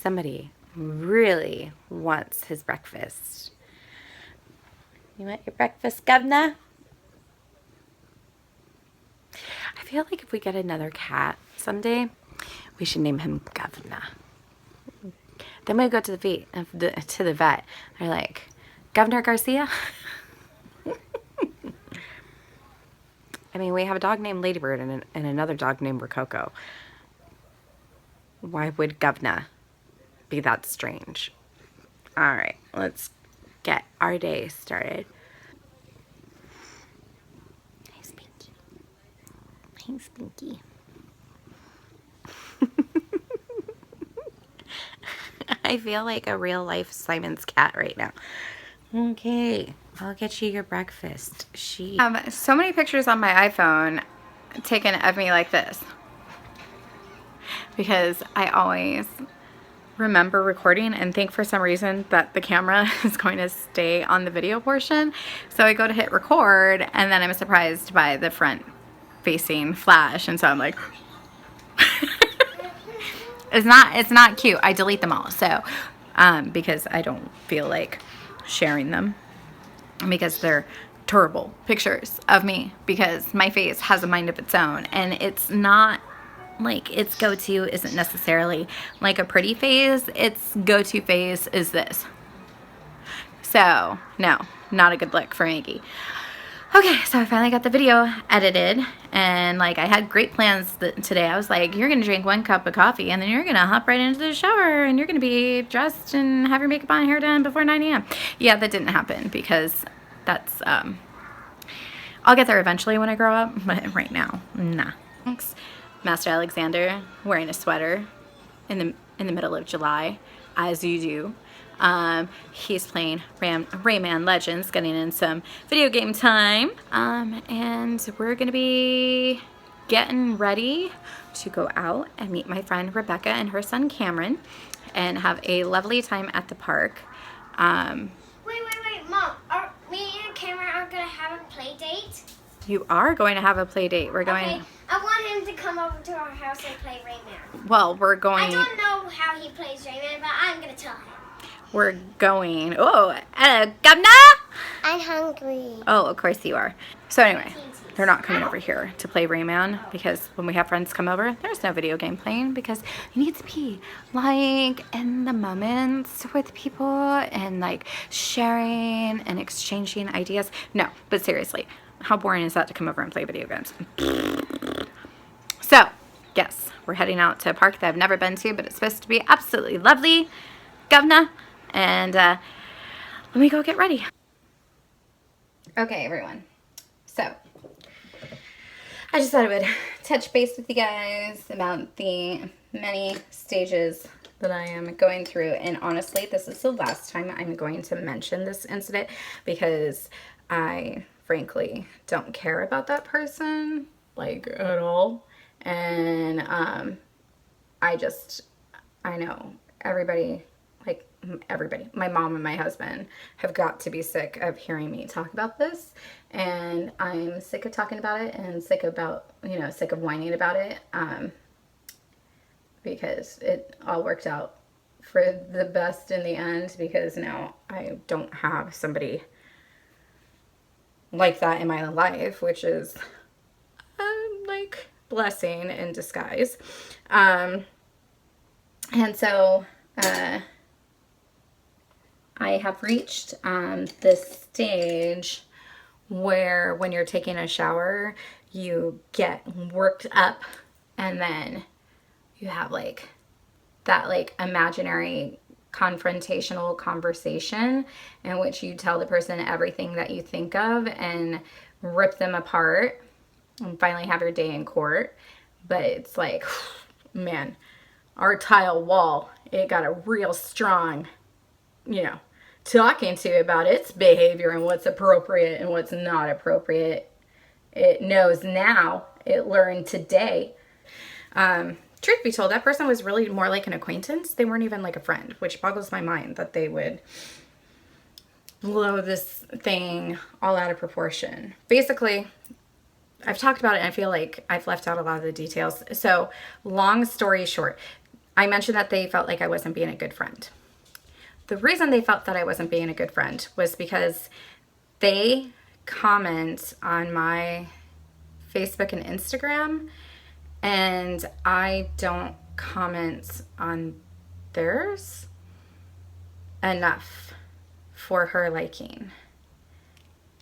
somebody really wants his breakfast. You want your breakfast, governor? I feel like if we get another cat someday, we should name him Governor. Then we go to the vet. They're like, Governor Garcia? I mean, we have a dog named Ladybird and another dog named Rococo. Why would Governor be that strange? All right, let's get our day started. Hi, Spinky. Hi, Spinky. I feel like a real life Simon's cat right now. Okay, I'll get you your breakfast. I have so many pictures on my iPhone taken of me like this because I always remember recording and think for some reason that the camera is going to stay on the video portion. So I go to hit record and then I'm surprised by the front facing flash, and so I'm like it's not cute. I delete them all. So because I don't feel like sharing them because they're terrible pictures of me, because my face has a mind of its own, and it's not like its go-to isn't necessarily like a pretty face. Its go-to face is this. So no, not a good look for Maggie. Okay, so I finally got the video edited, and like I had great plans today. I was like, you're gonna drink 1 cup of coffee and then you're gonna hop right into the shower and you're gonna be dressed and have your makeup on and hair done before 9 a.m. Yeah, that didn't happen because that's I'll get there eventually when I grow up, but right now, nah. Thanks. Master Alexander wearing a sweater in the middle of July, as you do. He's playing Rayman Legends, getting in some video game time, and we're gonna be getting ready to go out and meet my friend Rebecca and her son Cameron and have a lovely time at the park. Wait, Mom, me and Cameron are gonna have a play date? You are going to have a play date. We're going. Okay, I want him to come over to our house and play Rayman. Well, we're going. I don't know how he plays Rayman, but I'm gonna tell him. We're going. Oh, Governor! I'm hungry. Oh, of course you are. So anyway, they're not coming over here to play Rayman because when we have friends come over, there's no video game playing because you need to be like in the moments with people and like sharing and exchanging ideas. No, but seriously, how boring is that to come over and play video games? So, yes, we're heading out to a park that I've never been to, but it's supposed to be absolutely lovely. Governor. And let me go get ready. Okay, everyone. So, I just thought I would touch base with you guys about the many stages that I am going through. And honestly, this is the last time I'm going to mention this incident because I frankly don't care about that person, like, at all. And I know everybody, my mom and my husband have got to be sick of hearing me talk about this, and I'm sick of talking about it and sick of whining about it, because it all worked out for the best in the end, because now I don't have somebody like that in my life, which is like blessing in disguise. And so I have reached this stage where when you're taking a shower, you get worked up, and then you have like that like imaginary confrontational conversation in which you tell the person everything that you think of and rip them apart and finally have your day in court. But it's like, man, our tile wall, it got a real strong, talking to about its behavior and what's appropriate and what's not appropriate. It knows now. It learned today. Truth be told, that person was really more like an acquaintance. They weren't even like a friend, which boggles my mind that they would blow this thing all out of proportion. Basically, I've talked about it and I feel like I've left out a lot of the details. So, long story short, I mentioned that they felt like I wasn't being a good friend. The reason they felt that I wasn't being a good friend was because they comment on my Facebook and Instagram, and I don't comment on theirs enough for her liking.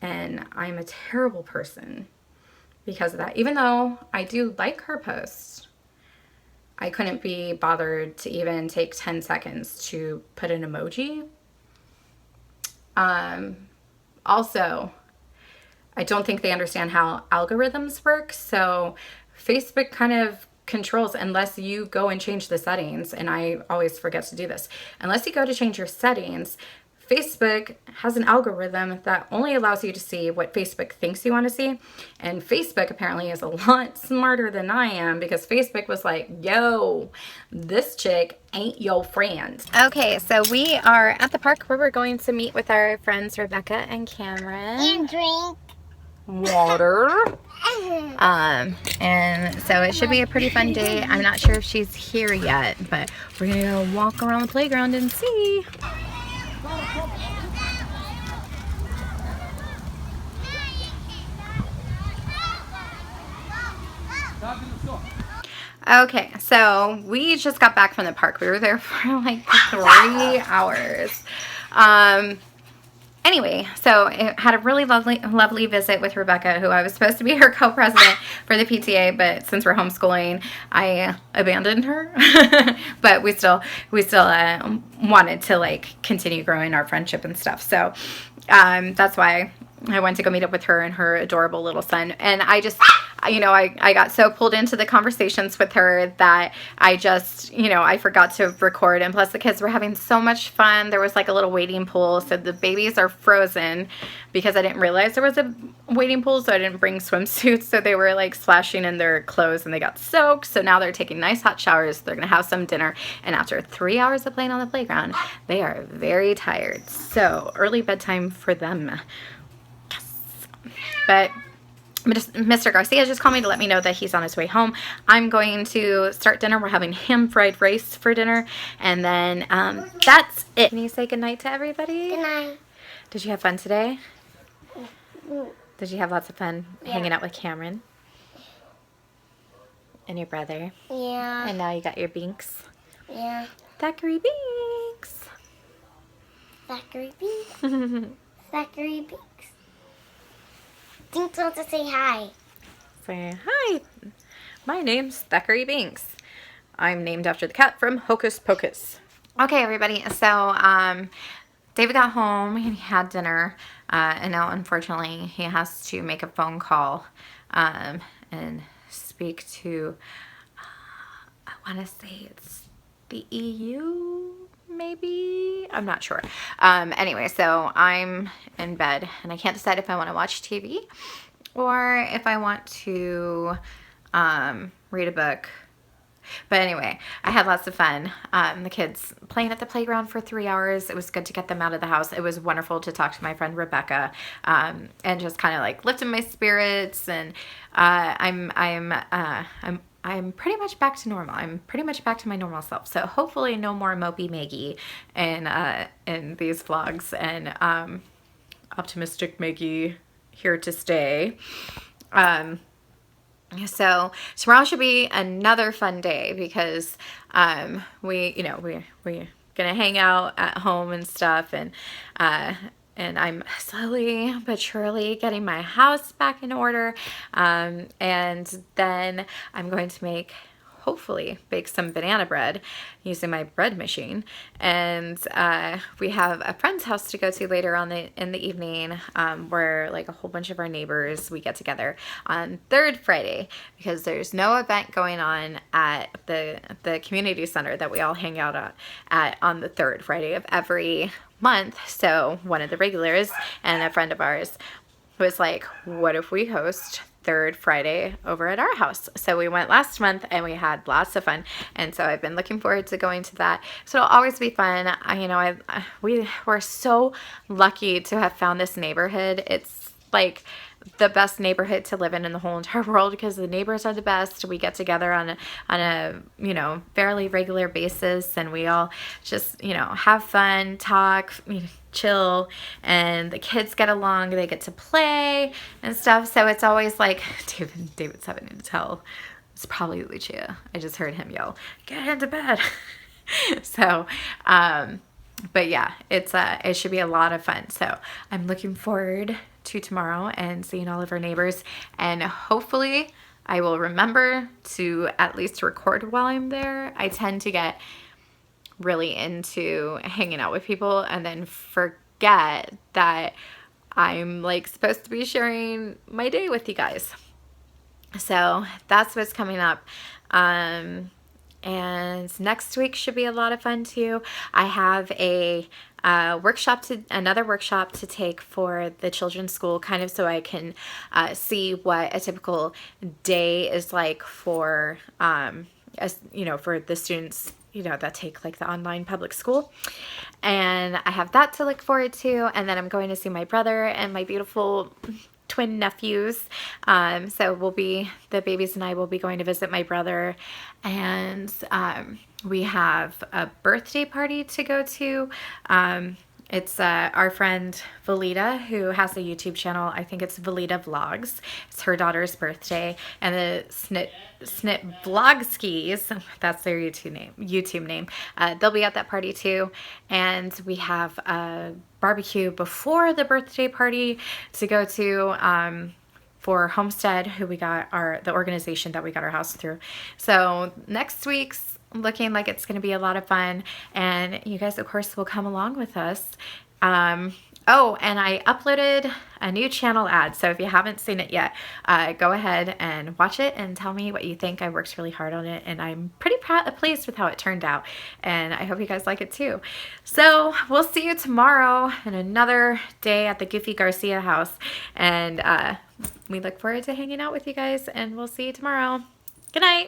And I'm a terrible person because of that. Even though I do like her posts, I couldn't be bothered to even take 10 seconds to put an emoji. Also, I don't think they understand how algorithms work. So Facebook kind of controls, unless you go and change the settings, and I always forget to do this. Unless you go to change your settings, Facebook has an algorithm that only allows you to see what Facebook thinks you want to see. And Facebook apparently is a lot smarter than I am, because Facebook was like, yo, this chick ain't your friend. Okay, so we are at the park where we're going to meet with our friends Rebecca and Cameron. And drink water. And so it should be a pretty fun day. I'm not sure if she's here yet, but we're gonna go walk around the playground and see. Okay, so we just got back from the park. We were there for like 3 hours. Anyway, so it had a really lovely visit with Rebecca, who I was supposed to be her co-president for the PTA, but since we're homeschooling, I abandoned her. But we still wanted to like continue growing our friendship and stuff. So that's why I went to go meet up with her and her adorable little son. And I just, I got so pulled into the conversations with her that I just, I forgot to record. And plus the kids were having so much fun. There was like a little wading pool. So the babies are frozen because I didn't realize there was a wading pool. So I didn't bring swimsuits. So they were like splashing in their clothes and they got soaked. So now they're taking nice hot showers. They're going to have some dinner. And after 3 hours of playing on the playground, they are very tired. So early bedtime for them. But Mr. Garcia just called me to let me know that he's on his way home. I'm going to start dinner. We're having ham fried rice for dinner. And then that's it. Can you say goodnight to everybody? Good night. Did you have fun today? Did you have lots of fun hanging out with Cameron? And your brother? Yeah. And now you got your Binks? Yeah. Thackeray Binks. Thackeray Binks. Thackeray Binks. Dinks wants to say hi. Say hi. My name's Thackeray Binks. I'm named after the cat from Hocus Pocus. Okay, everybody. So, David got home and he had dinner. And now, unfortunately, he has to make a phone call and speak to, I want to say it's the EU, maybe? I'm not sure. Anyway, so I'm in bed and I can't decide if I want to watch TV or if I want to read a book. But anyway, I had lots of fun. The kids playing at the playground for 3 hours. It was good to get them out of the house. It was wonderful to talk to my friend Rebecca and just kind of like lifting my spirits. And I'm pretty much back to normal. I'm pretty much back to my normal self. So hopefully no more mopey Maggie in these vlogs, and optimistic Maggie here to stay. So tomorrow should be another fun day because we're gonna hang out at home and stuff, and I'm slowly but surely getting my house back in order, and then I'm going to hopefully bake some banana bread using my bread machine. And we have a friend's house to go to later on in the evening, where like a whole bunch of our neighbors, we get together on third Friday because there's no event going on at the community center that we all hang out at on the third Friday of every month. So one of the regulars and a friend of ours was like, what if we host third Friday over at our house? So we went last month and we had lots of fun, and so I've been looking forward to going to that. So it'll always be fun. We were so lucky to have found this neighborhood. It's like the best neighborhood to live in the whole entire world because the neighbors are the best. We get together on a you know, fairly regular basis, and we all just, you know, have fun, talk, you know, chill, and the kids get along. They get to play and stuff. So it's always like David's having to tell. It's probably Lucia. I just heard him yell, "Get into bed." So, but yeah, it should be a lot of fun. So I'm looking forward to tomorrow and seeing all of our neighbors, and hopefully I will remember to at least record while I'm there. I tend to get really into hanging out with people and then forget that I'm like supposed to be sharing my day with you guys. So that's what's coming up. And next week should be a lot of fun too. I have a another workshop to take for the children's school, kind of so I can see what a typical day is like for, you know, for the students, you know, that take like the online public school. And I have that to look forward to. And then I'm going to see my brother and my beautiful twin nephews. So the babies and I will be going to visit my brother, and we have a birthday party to go to. It's our friend Valita, who has a YouTube channel. I think it's Valita Vlogs. It's her daughter's birthday, and the Snit Vlogskis, that's their YouTube name. They'll be at that party too, and we have a barbecue before the birthday party to go to for Homestead, who we got the organization that we got our house through. So next week's looking like it's going to be a lot of fun, and you guys of course will come along with us. Oh, and I uploaded a new channel ad, so if you haven't seen it yet, go ahead and watch it and tell me what you think. I worked really hard on it, and I'm pretty pleased with how it turned out, and I hope you guys like it too. So we'll see you tomorrow in another day at the Goofy Garcia house, and we look forward to hanging out with you guys, and we'll see you tomorrow. Good night.